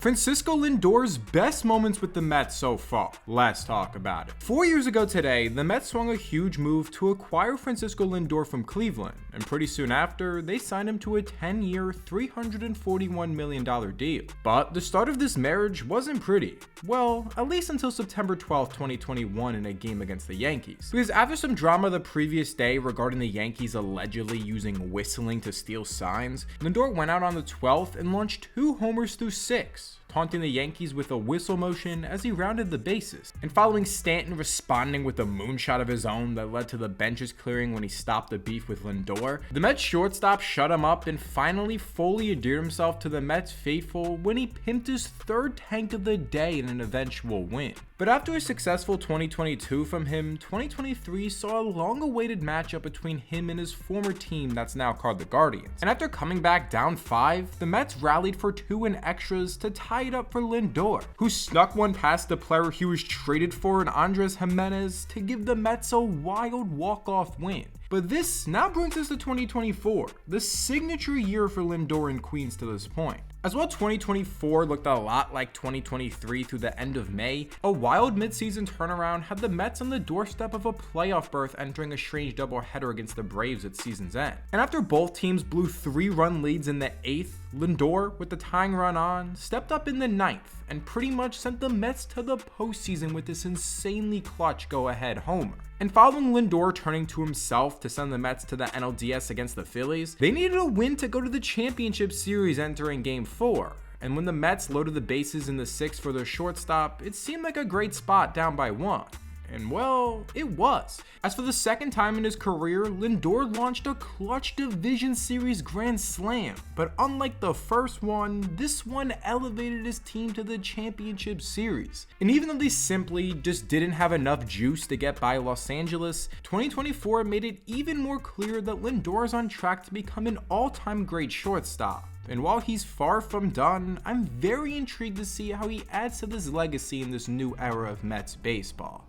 Francisco Lindor's best moments with the Mets so far. Let's talk about it. 4 years ago today, the Mets swung a huge move to acquire Francisco Lindor from Cleveland, and pretty soon after, they signed him to a 10-year, $341 million deal. But the start of this marriage wasn't pretty. Well, at least until September 12, 2021 in a game against the Yankees. Because after some drama the previous day regarding the Yankees allegedly using whistling to steal signs, Lindor went out on the 12th and launched 2 homers through 6. Taunting the Yankees with a whistle motion as he rounded the bases, and following Stanton responding with a moonshot of his own that led to the benches clearing when he stopped the beef with Lindor, the Mets shortstop shut him up and finally fully endeared himself to the Mets faithful when he pimped his 3rd tank of the day in an eventual win. But after a successful 2022 from him, 2023 saw a long-awaited matchup between him and his former team that's now called the Guardians. And after coming back down 5, the Mets rallied for 2 in extras to tie it up for Lindor, who snuck one past the player he was traded for in Andres Gimenez to give the Mets a wild walk-off win. But this now brings us to 2024, the signature year for Lindor in Queens to this point. As well, 2024 looked a lot like 2023 through the end of May. A wild midseason turnaround had the Mets on the doorstep of a playoff berth entering a strange doubleheader against the Braves at season's end. And after both teams blew 3-run leads in the 8th, Lindor, with the tying run on, stepped up in the 9th and pretty much sent the Mets to the postseason with this insanely clutch go-ahead homer. And following Lindor turning to himself to send the Mets to the NLDS against the Phillies, they needed a win to go to the championship series entering Game 4. And when the Mets loaded the bases in the 6th for their shortstop, it seemed like a great spot down by 1. And well, it was. As for the second time in his career, Lindor launched a clutch division series grand slam. But unlike the first one, this one elevated his team to the championship series. And even though they simply just didn't have enough juice to get by Los Angeles, 2024 made it even more clear that Lindor is on track to become an all-time great shortstop. And while he's far from done, I'm very intrigued to see how he adds to this legacy in this new era of Mets baseball.